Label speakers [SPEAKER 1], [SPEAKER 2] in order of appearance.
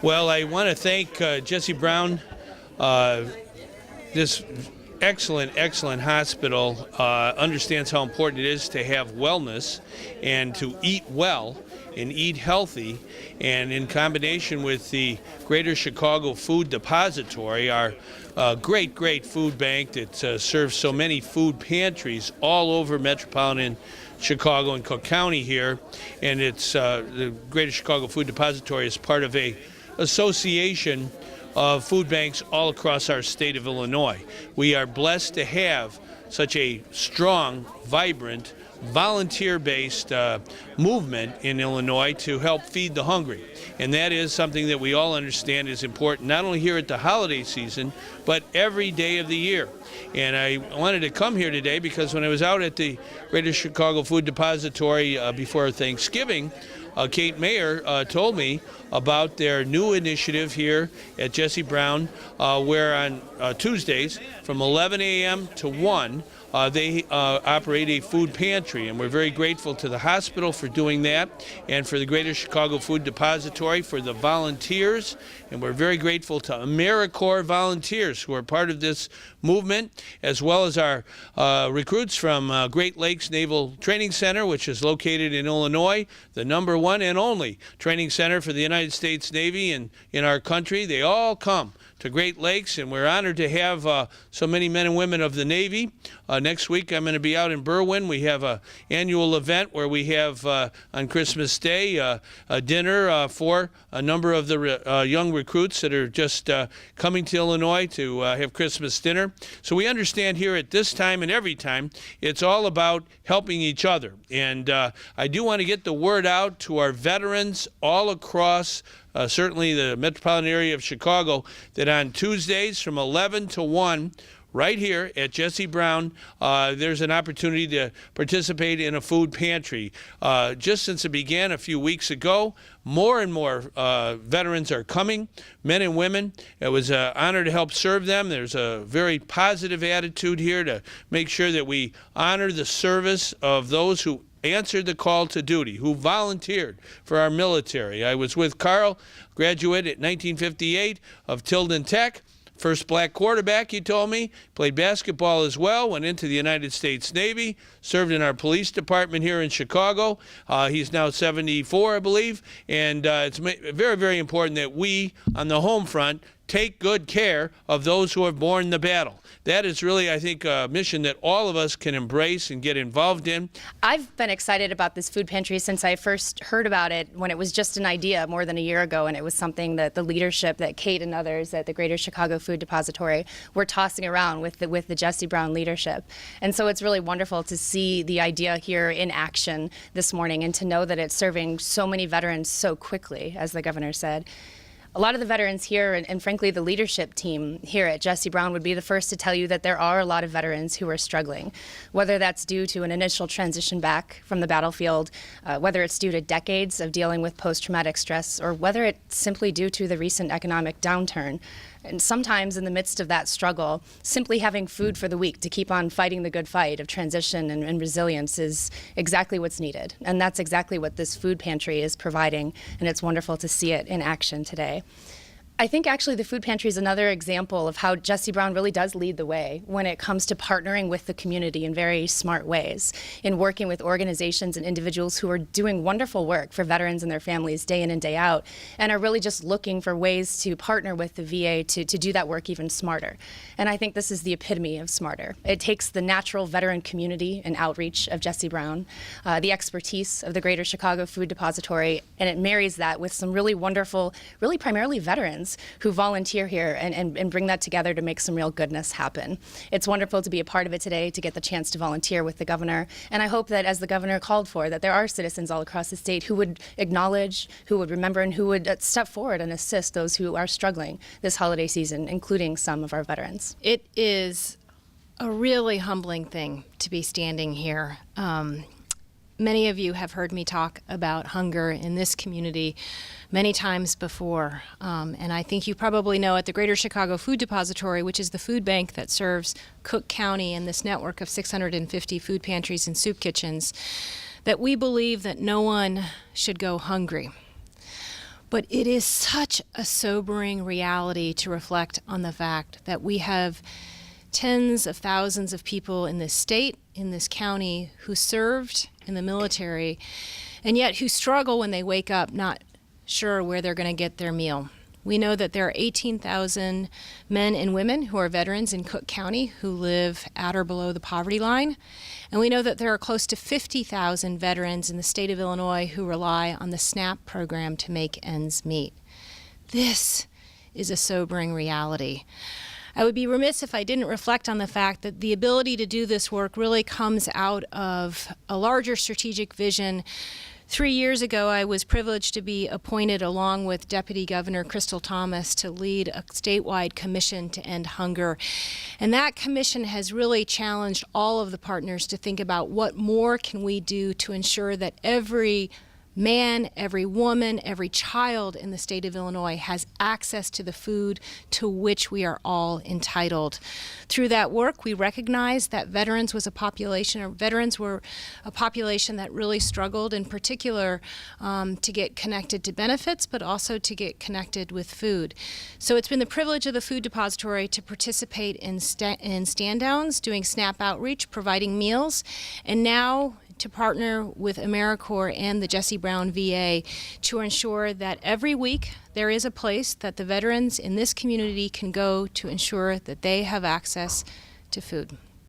[SPEAKER 1] Well, I want to thank Jesse Brown, this excellent hospital understands how important it is to have wellness and to eat well and eat healthy. And in combination with the Greater Chicago Food Depository, our great food bank that serves so many food pantries all over metropolitan Chicago and Cook County here. And it's the Greater Chicago Food Depository is part of a association of food banks all across our state of Illinois. We are blessed to have such a strong, vibrant, volunteer-based movement in Illinois to help feed the hungry. And that is something that we all understand is important, not only here at the holiday season, but every day of the year. And I wanted to come here today because when I was out at the Greater Chicago Food Depository before Thanksgiving, Kate Maehr told me about their new initiative here at Jesse Brown, where on Tuesdays from 11 a.m. to 1, they operate a food pantry, and we're very grateful to the hospital for doing that and for the Greater Chicago Food Depository for the volunteers, and we're very grateful to AmeriCorps volunteers who are part of this movement, as well as our recruits from Great Lakes Naval Training Center, which is located in Illinois, the #1 and only training center for the United States Navy and in our country. They all come to Great Lakes, and we're honored to have so many men and women of the Navy. Next week I'm going to be out in Berwyn. We have an annual event where we have on Christmas Day a dinner for a number of the young recruits that are just coming to Illinois to have Christmas dinner. So we understand here at this time and every time it's all about helping each other. And I do want to get the word out to our veterans all across certainly the metropolitan area of Chicago, that on Tuesdays from 11 to 1, right here at Jesse Brown, there's an opportunity to participate in a food pantry. Just since it began a few weeks ago, more and more veterans are coming, men and women. It was an honor to help serve them. There's a very positive attitude here to make sure that we honor the service of those who answered the call to duty, who volunteered for our military. I was with Carl, graduate at 1958 of Tilden Tech. First black quarterback, he told me, played basketball as well, went into the United States Navy, served in our police department here in Chicago. He's now 74, I believe, and it's very important that we, on the home front, take good care of those who have borne the battle. That is really, I think, a mission that all of us can embrace and get involved in.
[SPEAKER 2] I've been excited about this food pantry since I first heard about it when it was just an idea more than a year ago, and it was something that the leadership that Kate and others at the Greater Chicago Food Depository were tossing around with the Jesse Brown leadership. And so it's really wonderful to see the idea here in action this morning and to know that it's serving so many veterans so quickly, as the governor said. A lot of the veterans here and frankly the leadership team here at Jesse Brown would be the first to tell you that there are a lot of veterans who are struggling, whether that's due to an initial transition back from the battlefield, whether it's due to decades of dealing with post-traumatic stress, or whether it's simply due to the recent economic downturn. And sometimes in the midst of that struggle, simply having food for the week to keep on fighting the good fight of transition and resilience is exactly what's needed. And that's exactly what this food pantry is providing, and it's wonderful to see it in action today. I think actually the food pantry is another example of how Jesse Brown really does lead the way when it comes to partnering with the community in very smart ways, in working with organizations and individuals who are doing wonderful work for veterans and their families day in and day out, and are really just looking for ways to partner with the VA to do that work even smarter. And I think this is the epitome of smarter. It takes the natural veteran community and outreach of Jesse Brown, the expertise of the Greater Chicago Food Depository, and it marries that with some really wonderful, really primarily veterans who volunteer here and bring that together to make some real goodness happen. It's wonderful to be a part of it today, to get the chance to volunteer with the governor, and I hope that, as the governor called for, that there are citizens all across the state who would acknowledge, who would remember, and who would step forward and assist those who are struggling this holiday season, including some of our veterans.
[SPEAKER 3] It is a really humbling thing to be standing here. Many of you have heard me talk about hunger in this community many times before, and I think you probably know at the Greater Chicago Food Depository, which is the food bank that serves Cook County and this network of 650 food pantries and soup kitchens, that we believe that no one should go hungry. But it is such a sobering reality to reflect on the fact that we have tens of thousands of people in this state, in this county, who served in the military, and yet who struggle when they wake up not sure where they're going to get their meal. We know that there are 18,000 men and women who are veterans in Cook County who live at or below the poverty line. And we know that there are close to 50,000 veterans in the state of Illinois who rely on the SNAP program to make ends meet. This is a sobering reality. I would be remiss if I didn't reflect on the fact that the ability to do this work really comes out of a larger strategic vision. 3 years ago, I was privileged to be appointed along with Deputy Governor Crystal Thomas to lead a statewide commission to end hunger. And that commission has really challenged all of the partners to think about what more can we do to ensure that every man, every woman, every child in the state of Illinois has access to the food to which we are all entitled. Through that work, we recognize that veterans were a population that really struggled, in particular, to get connected to benefits, but also to get connected with food. So it's been the privilege of the Food Depository to participate in stand-downs, doing SNAP outreach, providing meals, and now to partner with AmeriCorps and the Jesse Brown VA to ensure that every week there is a place that the veterans in this community can go to ensure that they have access to food.